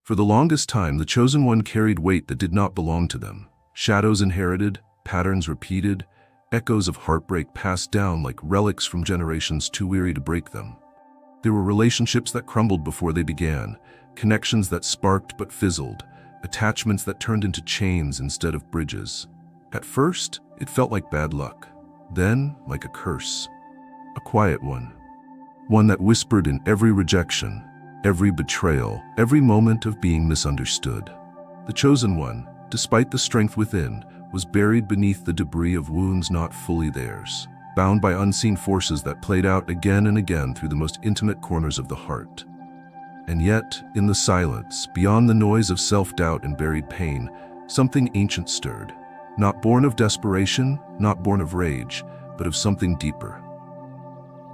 For the longest time, the chosen one carried weight that did not belong to them. Shadows inherited, patterns repeated, echoes of heartbreak passed down like relics from generations too weary to break them. There were relationships that crumbled before they began, connections that sparked but fizzled, attachments that turned into chains instead of bridges. At first, it felt like bad luck, then like a curse. A quiet one. One that whispered in every rejection, every betrayal, every moment of being misunderstood. The chosen one, despite the strength within, was buried beneath the debris of wounds not fully theirs, bound by unseen forces that played out again and again through the most intimate corners of the heart. And yet, in the silence, beyond the noise of self-doubt and buried pain, something ancient stirred. Not born of desperation, not born of rage, but of something deeper.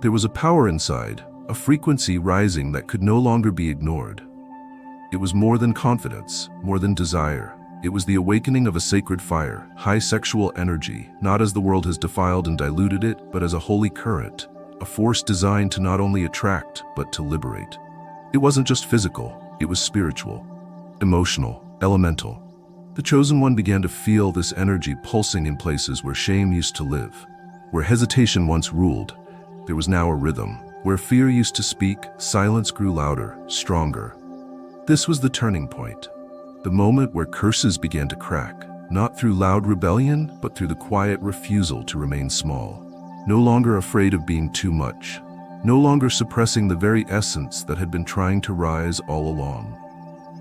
There was a power inside, a frequency rising that could no longer be ignored. It was more than confidence, more than desire. It was the awakening of a sacred fire, high sexual energy, not as the world has defiled and diluted it, but as a holy current, a force designed to not only attract, but to liberate. It wasn't just physical, it was spiritual, emotional, elemental. The chosen one began to feel this energy pulsing in places where shame used to live. Where hesitation once ruled, there was now a rhythm. Where fear used to speak, silence grew louder, stronger. This was the turning point. The moment where curses began to crack, not through loud rebellion, but through the quiet refusal to remain small. No longer afraid of being too much. No longer suppressing the very essence that had been trying to rise all along.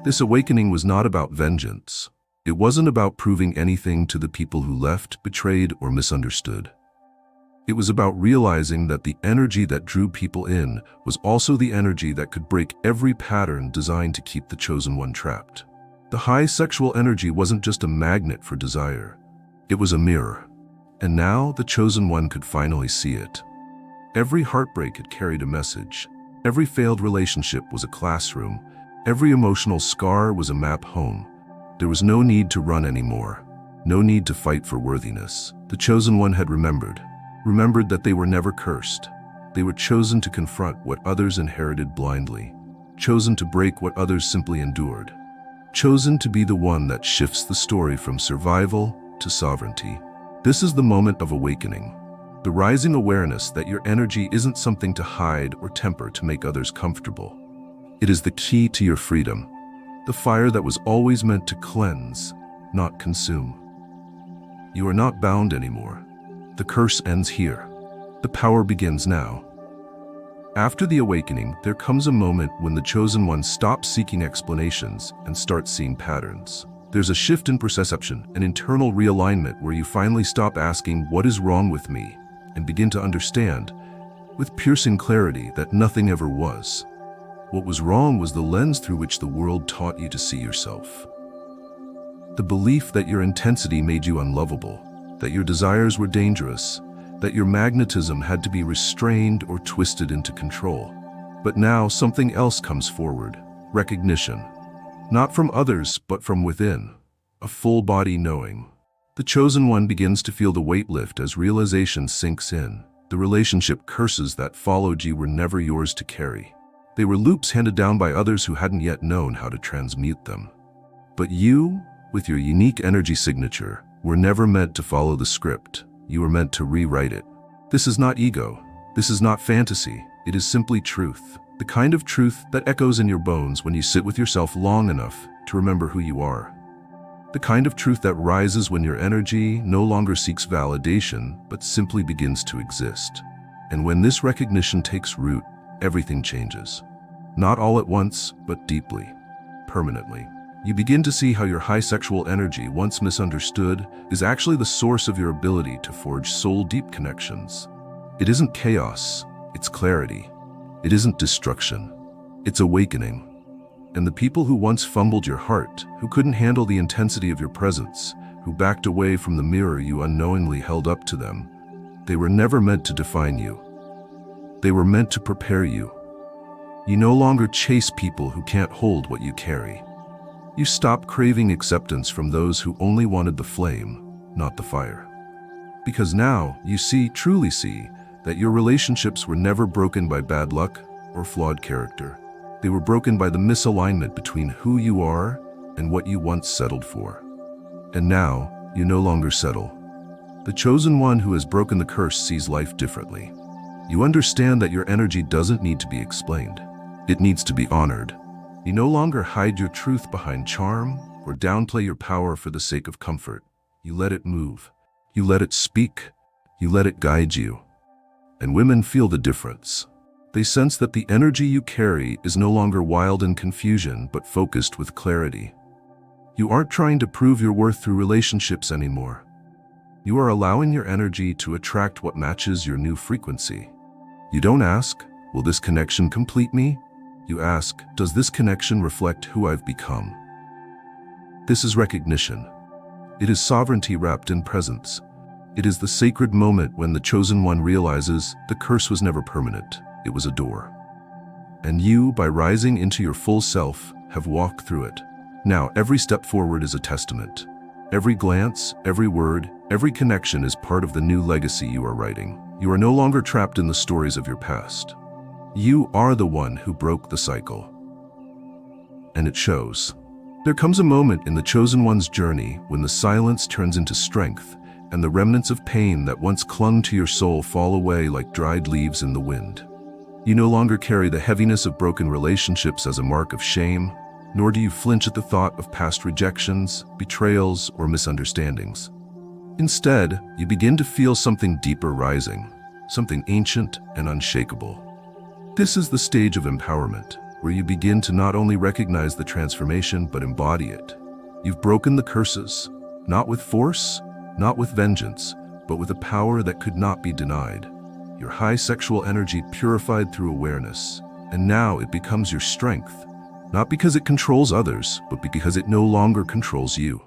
This awakening was not about vengeance. It wasn't about proving anything to the people who left, betrayed, or misunderstood. It was about realizing that the energy that drew people in was also the energy that could break every pattern designed to keep the chosen one trapped. The high sexual energy wasn't just a magnet for desire. It was a mirror. And now the chosen one could finally see it. Every heartbreak had carried a message. Every failed relationship was a classroom. Every emotional scar was a map home. There was no need to run anymore. No need to fight for worthiness. The chosen one had remembered that they were never cursed. They were chosen to confront what others inherited blindly. Chosen to break what others simply endured. Chosen to be the one that shifts the story from survival to sovereignty. This is the moment of awakening. The rising awareness that your energy isn't something to hide or temper to make others comfortable. It is the key to your freedom. The fire that was always meant to cleanse, not consume. You are not bound anymore. The curse ends here. The power begins now. After the awakening, there comes a moment when the chosen one stops seeking explanations and starts seeing patterns. There's a shift in perception, an internal realignment where you finally stop asking, "What is wrong with me?" and begin to understand, with piercing clarity, that nothing ever was. What was wrong was the lens through which the world taught you to see yourself. The belief that your intensity made you unlovable, that your desires were dangerous, that your magnetism had to be restrained or twisted into control. But now something else comes forward, recognition. Not from others, but from within, a full-body knowing. The chosen one begins to feel the weight lift as realization sinks in. The relationship curses that followed you were never yours to carry. They were loops handed down by others who hadn't yet known how to transmute them. But you, with your unique energy signature, were never meant to follow the script. You were meant to rewrite it. This is not ego. This is not fantasy. It is simply truth. The kind of truth that echoes in your bones when you sit with yourself long enough to remember who you are. The kind of truth that rises when your energy no longer seeks validation, but simply begins to exist. And when this recognition takes root, everything changes. Not all at once, but deeply, permanently. You begin to see how your high sexual energy, once misunderstood, is actually the source of your ability to forge soul-deep connections. It isn't chaos, it's clarity. It isn't destruction, it's awakening. And the people who once fumbled your heart, who couldn't handle the intensity of your presence, who backed away from the mirror you unknowingly held up to them, they were never meant to define you. They were meant to prepare you. You no longer chase people who can't hold what you carry. You stop craving acceptance from those who only wanted the flame, not the fire. Because now you see, truly see, that your relationships were never broken by bad luck or flawed character. They were broken by the misalignment between who you are and what you once settled for. And now, you no longer settle. The chosen one who has broken the curse sees life differently. You understand that your energy doesn't need to be explained. It needs to be honored. You no longer hide your truth behind charm or downplay your power for the sake of comfort. You let it move. You let it speak. You let it guide you. And women feel the difference. They sense that the energy you carry is no longer wild in confusion, but focused with clarity. You aren't trying to prove your worth through relationships anymore. You are allowing your energy to attract what matches your new frequency. You don't ask, will this connection complete me? You ask, does this connection reflect who I've become? This is recognition. It is sovereignty wrapped in presence. It is the sacred moment when the chosen one realizes the curse was never permanent. It was a door. And you, by rising into your full self, have walked through it. Now, every step forward is a testament. Every glance, every word, every connection is part of the new legacy you are writing. You are no longer trapped in the stories of your past. You are the one who broke the cycle. And it shows. There comes a moment in the chosen one's journey when the silence turns into strength, and the remnants of pain that once clung to your soul fall away like dried leaves in the wind. You no longer carry the heaviness of broken relationships as a mark of shame, nor do you flinch at the thought of past rejections, betrayals, or misunderstandings. Instead, you begin to feel something deeper rising, something ancient and unshakable. This is the stage of empowerment, where you begin to not only recognize the transformation but embody it. You've broken the curses, not with force, not with vengeance, but with a power that could not be denied. Your high sexual energy purified through awareness, and now it becomes your strength, not because it controls others, but because it no longer controls you.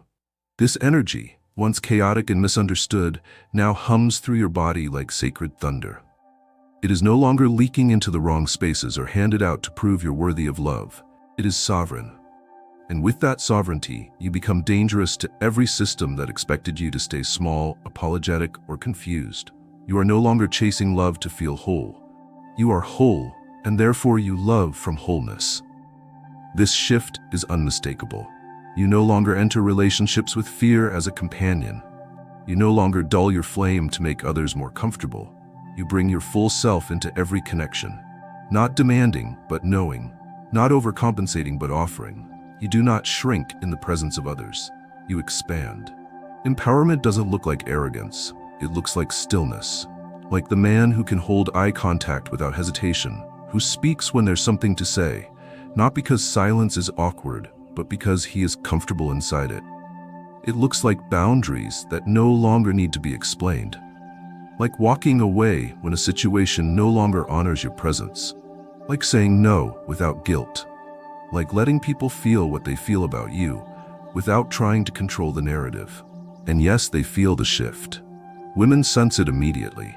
This energy, once chaotic and misunderstood, now hums through your body like sacred thunder. It is no longer leaking into the wrong spaces or handed out to prove you're worthy of love. It is sovereign. And with that sovereignty, you become dangerous to every system that expected you to stay small, apologetic, or confused. You are no longer chasing love to feel whole. You are whole, and therefore you love from wholeness. This shift is unmistakable. You no longer enter relationships with fear as a companion. You no longer dull your flame to make others more comfortable. You bring your full self into every connection. Not demanding, but knowing. Not overcompensating, but offering. You do not shrink in the presence of others. You expand. Empowerment doesn't look like arrogance. It looks like stillness. Like the man who can hold eye contact without hesitation, who speaks when there's something to say, not because silence is awkward, but because he is comfortable inside it. It looks like boundaries that no longer need to be explained. Like walking away when a situation no longer honors your presence. Like saying no without guilt. Like letting people feel what they feel about you, without trying to control the narrative. And yes, they feel the shift. Women sense it immediately.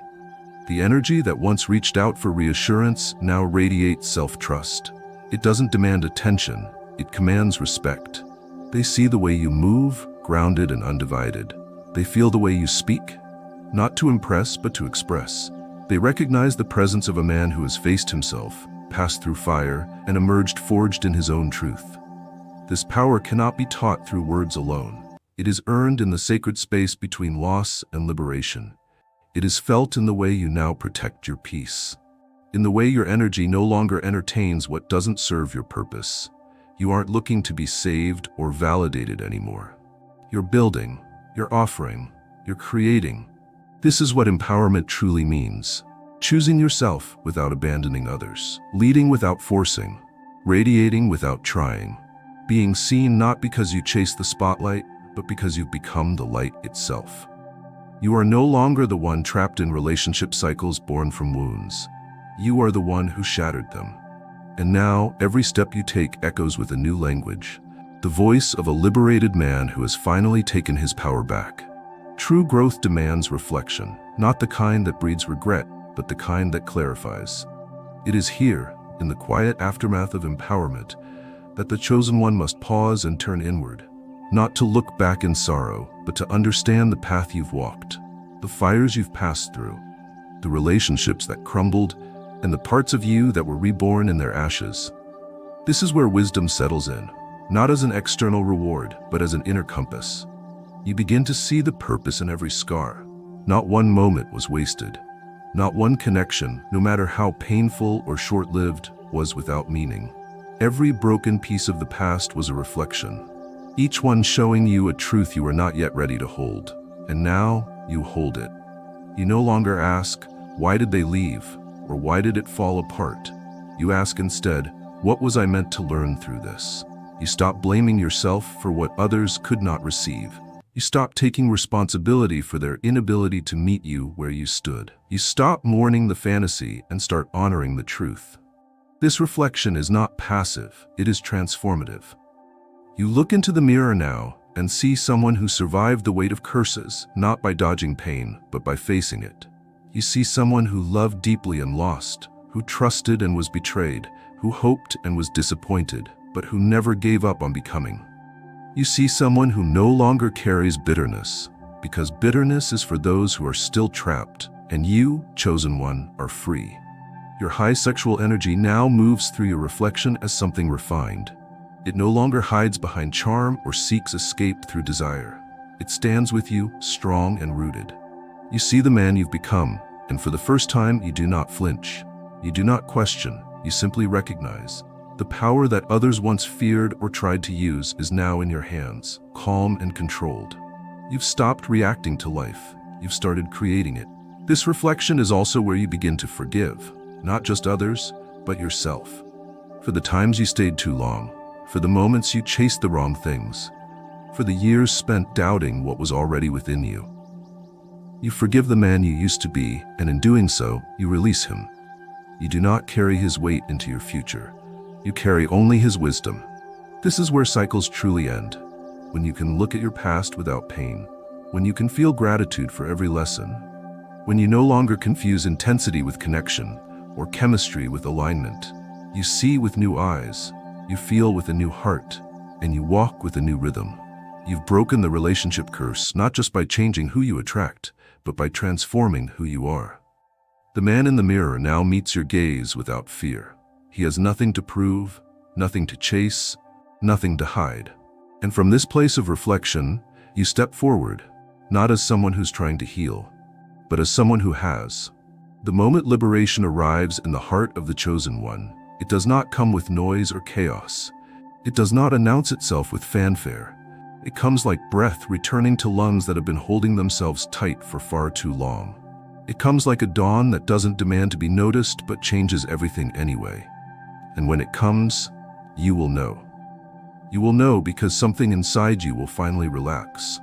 The energy that once reached out for reassurance now radiates self-trust. It doesn't demand attention, it commands respect. They see the way you move, grounded and undivided. They feel the way you speak, not to impress but to express. They recognize the presence of a man who has faced himself, passed through fire, and emerged forged in his own truth. This power cannot be taught through words alone. It is earned in the sacred space between loss and liberation. It is felt in the way you now protect your peace. In the way your energy no longer entertains what doesn't serve your purpose. You aren't looking to be saved or validated anymore. You're building, you're offering, you're creating. This is what empowerment truly means. Choosing yourself without abandoning others. Leading without forcing. Radiating without trying. Being seen not because you chase the spotlight, but because you've become the light itself. You are no longer the one trapped in relationship cycles born from wounds. You are the one who shattered them. And now, every step you take echoes with a new language. The voice of a liberated man who has finally taken his power back. True growth demands reflection, not the kind that breeds regret, but the kind that clarifies. It is here, in the quiet aftermath of empowerment, that the chosen one must pause and turn inward, not to look back in sorrow, but to understand the path you've walked, the fires you've passed through, the relationships that crumbled, and the parts of you that were reborn in their ashes. This is where wisdom settles in, not as an external reward, but as an inner compass. You begin to see the purpose in every scar. Not one moment was wasted. Not one connection, no matter how painful or short-lived, was without meaning. Every broken piece of the past was a reflection, each one showing you a truth you were not yet ready to hold. And now, you hold it. You no longer ask, why did they leave? Or why did it fall apart? You ask instead, what was I meant to learn through this? You stop blaming yourself for what others could not receive. You stop taking responsibility for their inability to meet you where you stood. You stop mourning the fantasy and start honoring the truth. This reflection is not passive, it is transformative. You look into the mirror now and see someone who survived the weight of curses, not by dodging pain, but by facing it. You see someone who loved deeply and lost, who trusted and was betrayed, who hoped and was disappointed, but who never gave up on becoming. You see someone who no longer carries bitterness, because bitterness is for those who are still trapped, and you, chosen one, are free. Your high sexual energy now moves through your reflection as something refined. It no longer hides behind charm or seeks escape through desire. It stands with you, strong and rooted. You see the man you've become, and for the first time you do not flinch. You do not question, you simply recognize. The power that others once feared or tried to use is now in your hands, calm and controlled. You've stopped reacting to life. You've started creating it. This reflection is also where you begin to forgive, not just others, but yourself. For the times you stayed too long, for the moments you chased the wrong things, for the years spent doubting what was already within you. You forgive the man you used to be, and in doing so, you release him. You do not carry his weight into your future. You carry only his wisdom. This is where cycles truly end, when you can look at your past without pain, when you can feel gratitude for every lesson, when you no longer confuse intensity with connection or chemistry with alignment. You see with new eyes, you feel with a new heart, and you walk with a new rhythm. You've broken the relationship curse not just by changing who you attract, but by transforming who you are. The man in the mirror now meets your gaze without fear. He has nothing to prove, nothing to chase, nothing to hide. And from this place of reflection, you step forward, not as someone who's trying to heal, but as someone who has. The moment liberation arrives in the heart of the chosen one, it does not come with noise or chaos. It does not announce itself with fanfare. It comes like breath returning to lungs that have been holding themselves tight for far too long. It comes like a dawn that doesn't demand to be noticed but changes everything anyway. And when it comes, you will know. You will know because something inside you will finally relax.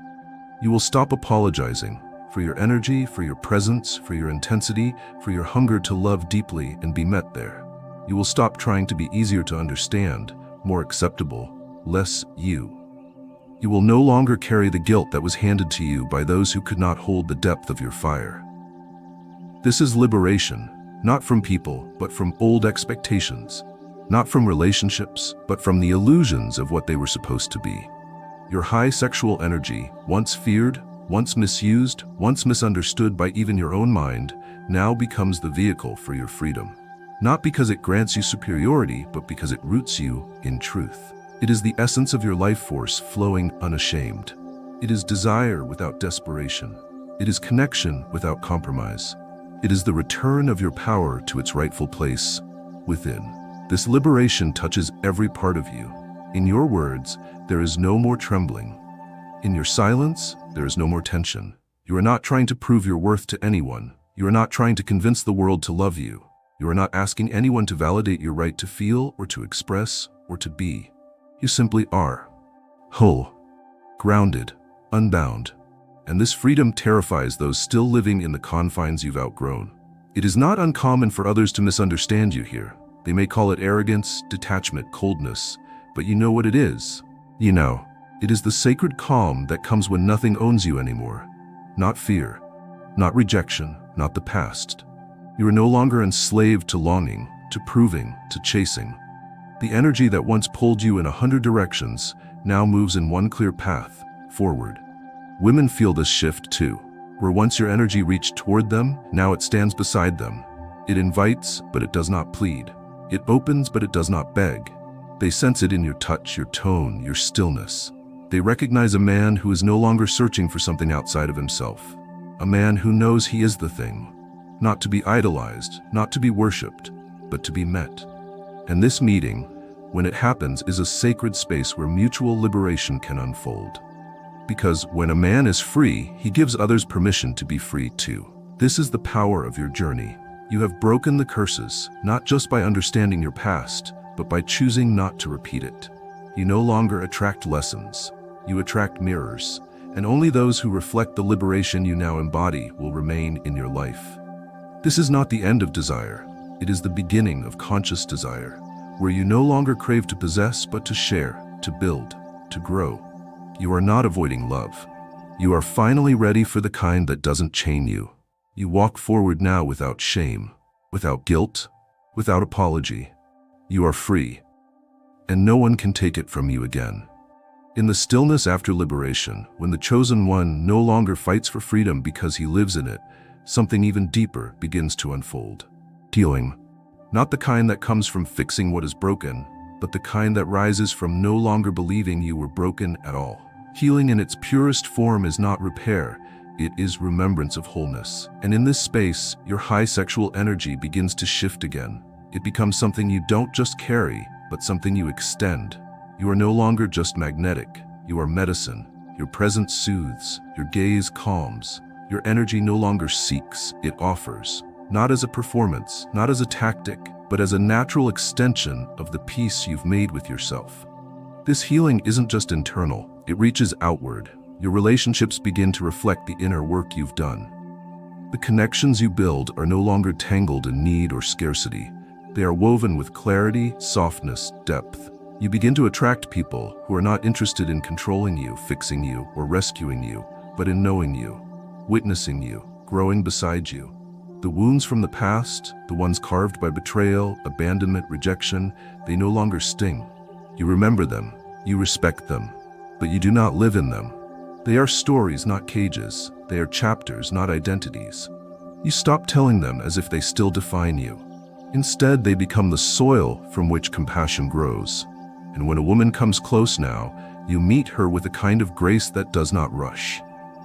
You will stop apologizing for your energy, for your presence, for your intensity, for your hunger to love deeply and be met there. You will stop trying to be easier to understand, more acceptable, less you. You will no longer carry the guilt that was handed to you by those who could not hold the depth of your fire. This is liberation, not from people, but from old expectations. Not from relationships, but from the illusions of what they were supposed to be. Your high sexual energy, once feared, once misused, once misunderstood by even your own mind, now becomes the vehicle for your freedom. Not because it grants you superiority, but because it roots you in truth. It is the essence of your life force flowing unashamed. It is desire without desperation. It is connection without compromise. It is the return of your power to its rightful place within. This liberation touches every part of you. In your words, there is no more trembling. In your silence, there is no more tension. You are not trying to prove your worth to anyone. You are not trying to convince the world to love you. You are not asking anyone to validate your right to feel or to express or to be. You simply are. Whole, grounded, unbound. And this freedom terrifies those still living in the confines you've outgrown. It is not uncommon for others to misunderstand you here. They may call it arrogance, detachment, coldness, but you know what it is. You know, it is the sacred calm that comes when nothing owns you anymore. Not fear, not rejection, not the past. You are no longer enslaved to longing, to proving, to chasing. The energy that once pulled you in 100 directions now moves in one clear path, forward. Women feel this shift too, where once your energy reached toward them, now it stands beside them. It invites, but it does not plead. It opens, but it does not beg. They sense it in your touch, your tone, your stillness. They recognize a man who is no longer searching for something outside of himself. A man who knows he is the thing, not to be idolized, not to be worshipped, but to be met. And this meeting, when it happens, is a sacred space where mutual liberation can unfold. Because when a man is free, he gives others permission to be free too. This is the power of your journey. You have broken the curses, not just by understanding your past, but by choosing not to repeat it. You no longer attract lessons. You attract mirrors, and only those who reflect the liberation you now embody will remain in your life. This is not the end of desire. It is the beginning of conscious desire, where you no longer crave to possess, but to share, to build, to grow. You are not avoiding love. You are finally ready for the kind that doesn't chain you. You walk forward now without shame, without guilt, without apology. You are free, and no one can take it from you again. In the stillness after liberation, when the chosen one no longer fights for freedom because he lives in it, something even deeper begins to unfold. Healing, not the kind that comes from fixing what is broken, but the kind that rises from no longer believing you were broken at all. Healing in its purest form is not repair, it is remembrance of wholeness. And in this space, your high sexual energy begins to shift again. It becomes something you don't just carry, but something you extend. You are no longer just magnetic, you are medicine. Your presence soothes, your gaze calms. Your energy no longer seeks, it offers. Not as a performance, not as a tactic, but as a natural extension of the peace you've made with yourself. This healing isn't just internal, it reaches outward. Your relationships begin to reflect the inner work you've done. The connections you build are no longer tangled in need or scarcity. They are woven with clarity, softness, depth. You begin to attract people who are not interested in controlling you, fixing you, or rescuing you, but in knowing you, witnessing you, growing beside you. The wounds from the past, the ones carved by betrayal, abandonment, rejection, they no longer sting. You remember them, you respect them, but you do not live in them. They are stories, not cages. They are chapters, not identities. You stop telling them as if they still define you. Instead, they become the soil from which compassion grows. And when a woman comes close now, you meet her with a kind of grace that does not rush.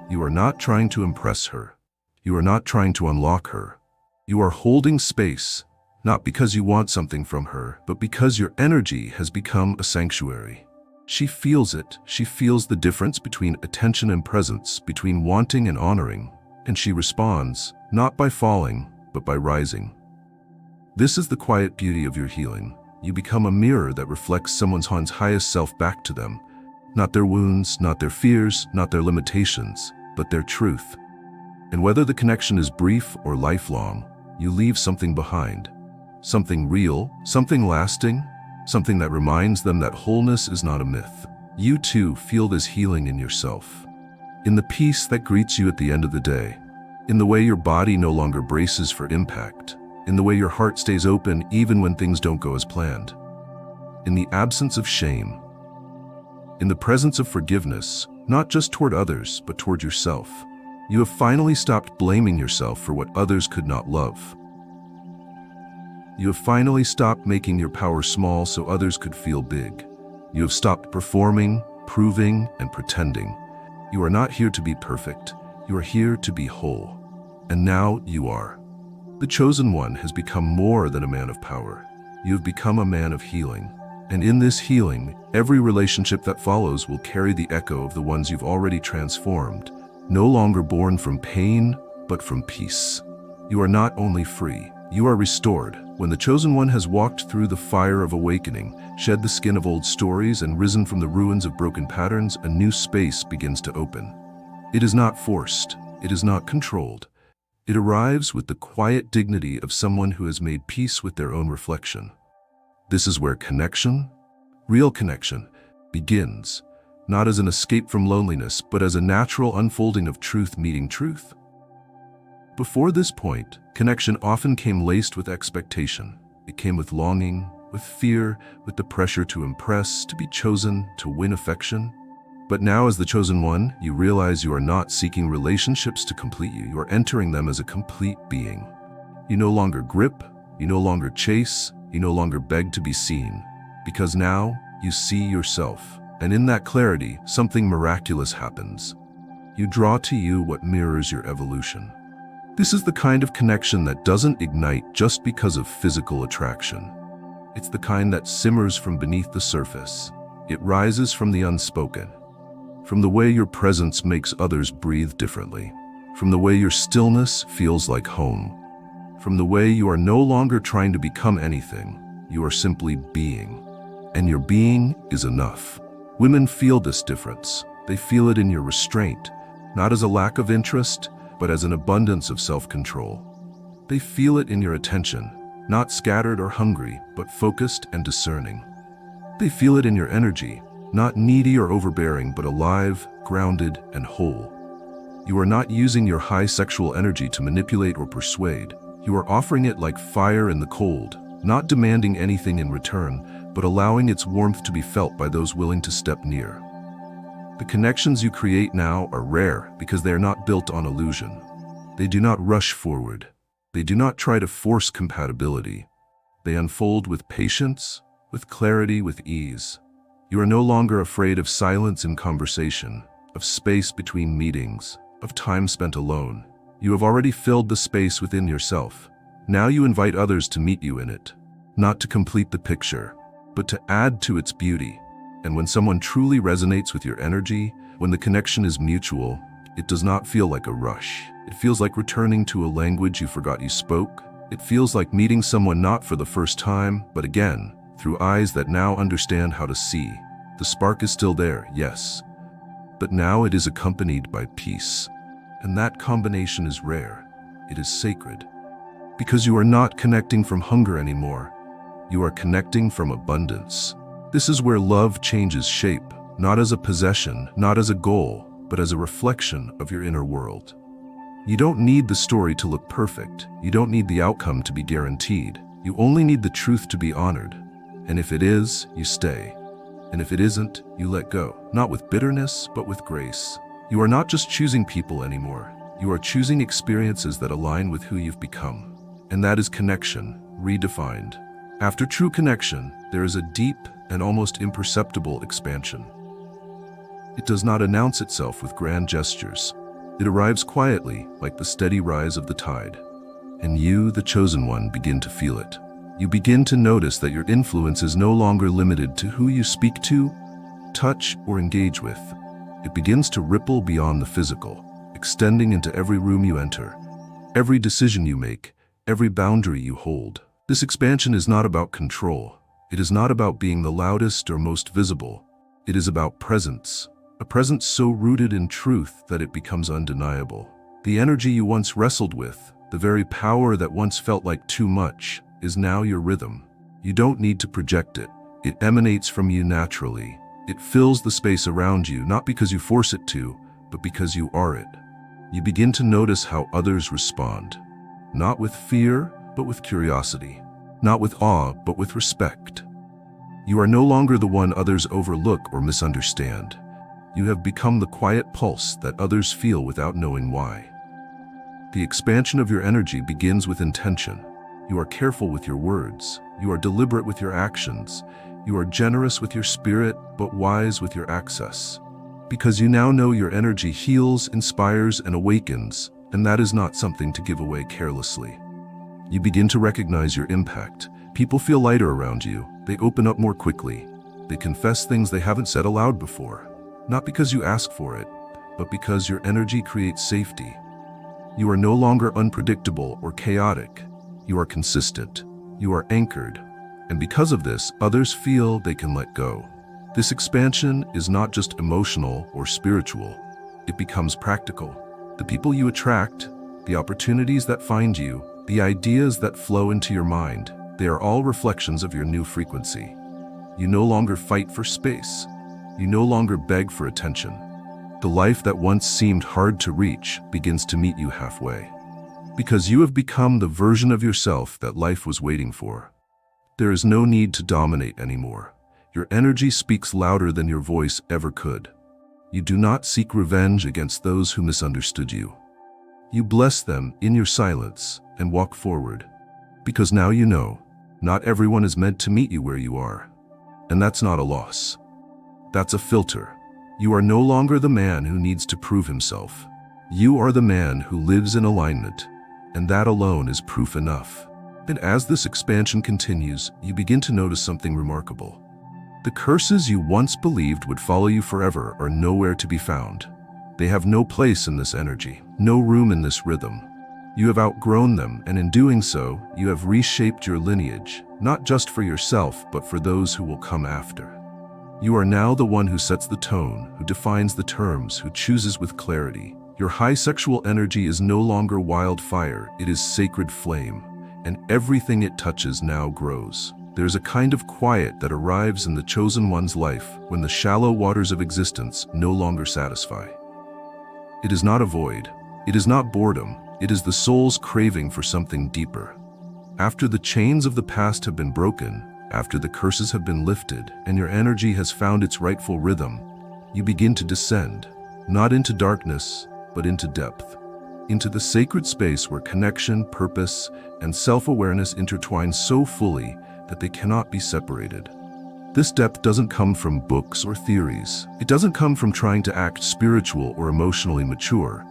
You are not trying to impress her. You are not trying to unlock her. You are holding space, not because you want something from her, but because your energy has become a sanctuary. She feels it. She feels the difference between attention and presence, between wanting and honoring. And she responds, not by falling, but by rising. This is the quiet beauty of your healing. You become a mirror that reflects someone's highest self back to them. Not their wounds, not their fears, not their limitations, but their truth. And whether the connection is brief or lifelong, you leave something behind. Something real, something lasting, something that reminds them that wholeness is not a myth. You too feel this healing in yourself. In the peace that greets you at the end of the day. In the way your body no longer braces for impact. In the way your heart stays open even when things don't go as planned. In the absence of shame. In the presence of forgiveness, not just toward others, but toward yourself. You have finally stopped blaming yourself for what others could not love. You have finally stopped making your power small so others could feel big. You have stopped performing, proving, and pretending. You are not here to be perfect. You are here to be whole. And now you are. The chosen one has become more than a man of power. You have become a man of healing. And in this healing, every relationship that follows will carry the echo of the ones you've already transformed, no longer born from pain, but from peace. You are not only free, you are restored. When the chosen one has walked through the fire of awakening, shed the skin of old stories, and risen from the ruins of broken patterns, a new space begins to open. It is not forced. It is not controlled. It arrives with the quiet dignity of someone who has made peace with their own reflection. This is where connection, real connection, begins, not as an escape from loneliness, but as a natural unfolding of truth meeting truth. Before this point, connection often came laced with expectation. It came with longing, with fear, with the pressure to impress, to be chosen, to win affection. But now, as the chosen one, you realize you are not seeking relationships to complete you. You are entering them as a complete being. You no longer grip, you no longer chase, you no longer beg to be seen, Because now you see yourself, and in that clarity, something miraculous happens. You draw to you what mirrors your evolution. This is the kind of connection that doesn't ignite just because of physical attraction. It's the kind that simmers from beneath the surface. It rises from the unspoken, from the way your presence makes others breathe differently, from the way your stillness feels like home, from the way you are no longer trying to become anything, you are simply being. And your being is enough. Women feel this difference. They feel it in your restraint, not as a lack of interest, but as an abundance of self-control. They feel it in your attention, not scattered or hungry, but focused and discerning. They feel it in your energy, not needy or overbearing, but alive, grounded, and whole. You are not using your high sexual energy to manipulate or persuade. You are offering it like fire in the cold, not demanding anything in return, but allowing its warmth to be felt by those willing to step near. The connections you create now are rare because they are not built on illusion. They do not rush forward. They do not try to force compatibility. They unfold with patience, with clarity, with ease. You are no longer afraid of silence in conversation, of space between meetings, of time spent alone. You have already filled the space within yourself. Now you invite others to meet you in it, not to complete the picture, but to add to its beauty. And when someone truly resonates with your energy, when the connection is mutual, it does not feel like a rush. It feels like returning to a language you forgot you spoke. It feels like meeting someone not for the first time, but again, through eyes that now understand how to see. The spark is still there, yes, but now it is accompanied by peace. And that combination is rare. It is sacred. Because you are not connecting from hunger anymore. You are connecting from abundance. This is where love changes shape, not as a possession, not as a goal, but as a reflection of your inner world. You don't need the story to look perfect. You don't need the outcome to be guaranteed. You only need the truth to be honored. And if it is, you stay. And if it isn't, you let go. Not with bitterness, but with grace. You are not just choosing people anymore. You are choosing experiences that align with who you've become. And that is connection, redefined. After true connection, there is a deep and almost imperceptible expansion. It does not announce itself with grand gestures. It arrives quietly, like the steady rise of the tide. And you, the chosen one, begin to feel it. You begin to notice that your influence is no longer limited to who you speak to, touch, or engage with. It begins to ripple beyond the physical, extending into every room you enter, every decision you make, every boundary you hold. This expansion is not about control. It is not about being the loudest or most visible. It is about presence, a presence so rooted in truth that it becomes undeniable. The energy you once wrestled with, the very power that once felt like too much, is now your rhythm. You don't need to project it. It emanates from you naturally. It fills the space around you, not because you force it to, but because you are it. You begin to notice how others respond, not with fear, but with curiosity, not with awe, but with respect. You are no longer the one others overlook or misunderstand. You have become the quiet pulse that others feel without knowing why. The expansion of your energy begins with intention. You are careful with your words. You are deliberate with your actions. You are generous with your spirit, but wise with your access. Because you now know your energy heals, inspires, and awakens, and that is not something to give away carelessly. You begin to recognize your impact. People feel lighter around you. They open up more quickly. They confess things they haven't said aloud before. Not because you ask for it, but because your energy creates safety. You are no longer unpredictable or chaotic. You are consistent. You are anchored. And because of this, others feel they can let go. This expansion is not just emotional or spiritual. It becomes practical. The people you attract, the opportunities that find you, the ideas that flow into your mind, they are all reflections of your new frequency. You no longer fight for space. You no longer beg for attention. The life that once seemed hard to reach begins to meet you halfway. Because you have become the version of yourself that life was waiting for. There is no need to dominate anymore. Your energy speaks louder than your voice ever could. You do not seek revenge against those who misunderstood you. You bless them in your silence and walk forward. Because now you know, not everyone is meant to meet you where you are. And that's not a loss. That's a filter. You are no longer the man who needs to prove himself. You are the man who lives in alignment, and that alone is proof enough. And as this expansion continues, you begin to notice something remarkable. The curses you once believed would follow you forever are nowhere to be found. They have no place in this energy, no room in this rhythm. You have outgrown them, and in doing so, you have reshaped your lineage, not just for yourself, but for those who will come after. You are now the one who sets the tone, who defines the terms, who chooses with clarity. Your high sexual energy is no longer wildfire, it is sacred flame, and everything it touches now grows. There's a kind of quiet that arrives in the chosen one's life when the shallow waters of existence no longer satisfy. It is not a void, it is not boredom, it is the soul's craving for something deeper. After the chains of the past have been broken, after the curses have been lifted, and your energy has found its rightful rhythm, you begin to descend, not into darkness, but into depth, into the sacred space where connection, purpose, and self-awareness intertwine so fully that they cannot be separated. This depth doesn't come from books or theories. It doesn't come from trying to act spiritual or emotionally mature.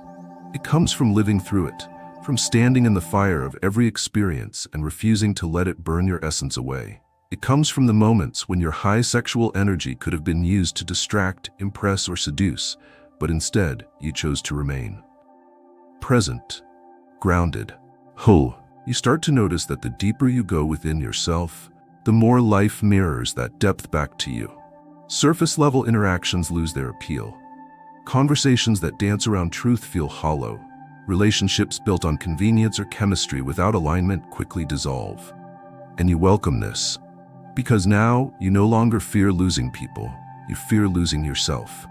It comes from living through it, from standing in the fire of every experience and refusing to let it burn your essence away. It comes from the moments when your high sexual energy could have been used to distract, impress, or seduce, but instead you chose to remain. Present, grounded, whole. You start to notice that the deeper you go within yourself, the more life mirrors that depth back to you. Surface-level interactions lose their appeal. Conversations that dance around truth feel hollow. Relationships built on convenience or chemistry without alignment quickly dissolve. And you welcome this, because now you no longer fear losing people, you fear losing yourself.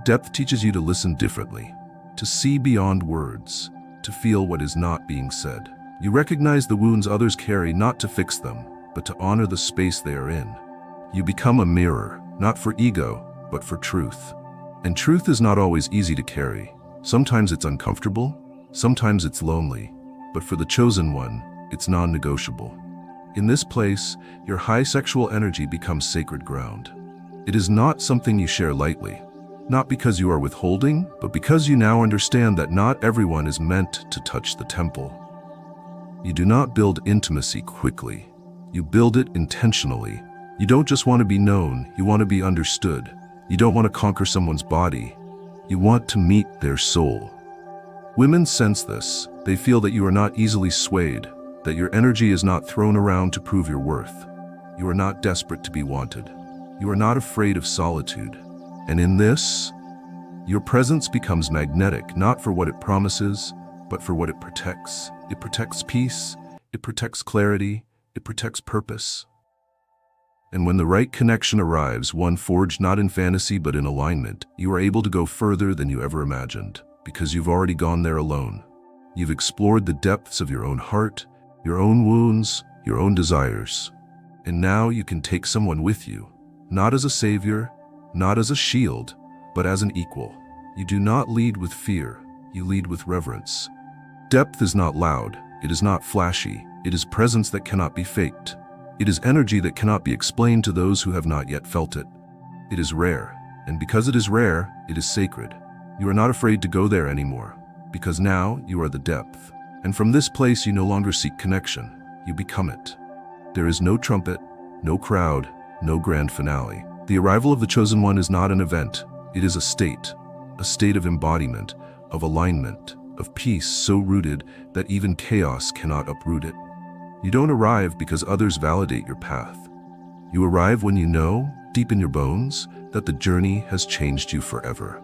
Depth teaches you to listen differently, to see beyond words, to feel what is not being said. You recognize the wounds others carry not to fix them, but to honor the space they are in. You become a mirror, not for ego, but for truth. And truth is not always easy to carry. Sometimes it's uncomfortable, sometimes it's lonely, but for the chosen one, it's non-negotiable. In this place, your high sexual energy becomes sacred ground. It is not something you share lightly, not because you are withholding, but because you now understand that not everyone is meant to touch the temple. You do not build intimacy quickly. You build it intentionally. You don't just want to be known, you want to be understood. You don't want to conquer someone's body. You want to meet their soul. Women sense this. They feel that you are not easily swayed, that your energy is not thrown around to prove your worth. You are not desperate to be wanted. You are not afraid of solitude. And in this, your presence becomes magnetic, not for what it promises, but for what it protects. It protects peace, it protects clarity, it protects purpose. And when the right connection arrives, one forged not in fantasy but in alignment, you are able to go further than you ever imagined, because you've already gone there alone. You've explored the depths of your own heart, your own wounds, your own desires. And now you can take someone with you, not as a savior, not as a shield, but as an equal. You do not lead with fear, you lead with reverence. Depth is not loud, it is not flashy, it is presence that cannot be faked. It is energy that cannot be explained to those who have not yet felt it. It is rare, and because it is rare, it is sacred. You are not afraid to go there anymore, because now you are the depth. And from this place you no longer seek connection, you become it. There is no trumpet, no crowd, no grand finale. The arrival of the chosen one is not an event, it is a state of embodiment, of alignment, of peace so rooted that even chaos cannot uproot it. You don't arrive because others validate your path. You arrive when you know, deep in your bones, that the journey has changed you forever.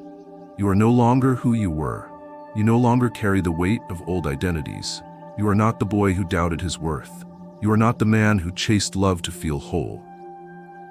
You are no longer who you were. You no longer carry the weight of old identities. You are not the boy who doubted his worth. You are not the man who chased love to feel whole.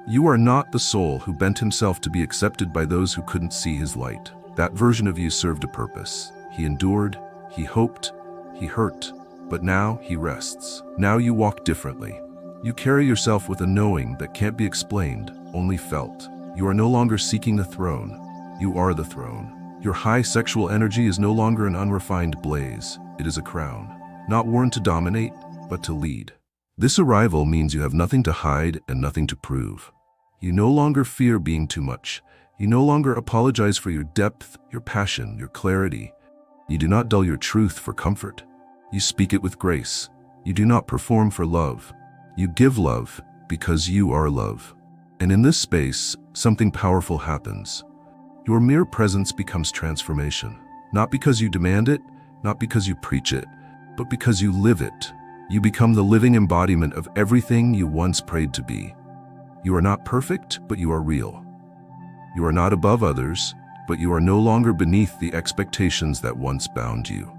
You are not the soul who bent himself to be accepted by those who couldn't see his light. That version of you served a purpose. He endured, he hoped, he hurt, but now he rests. Now you walk differently. You carry yourself with a knowing that can't be explained, only felt. You are no longer seeking the throne. You are the throne. Your high sexual energy is no longer an unrefined blaze. It is a crown, not worn to dominate, but to lead. This arrival means you have nothing to hide and nothing to prove. You no longer fear being too much. You no longer apologize for your depth, your passion, your clarity. You do not dull your truth for comfort. You speak it with grace. You do not perform for love. You give love because you are love. And in this space, something powerful happens. Your mere presence becomes transformation. Not because you demand it, not because you preach it, but because you live it. You become the living embodiment of everything you once prayed to be. You are not perfect, but you are real. You are not above others, but you are no longer beneath the expectations that once bound you.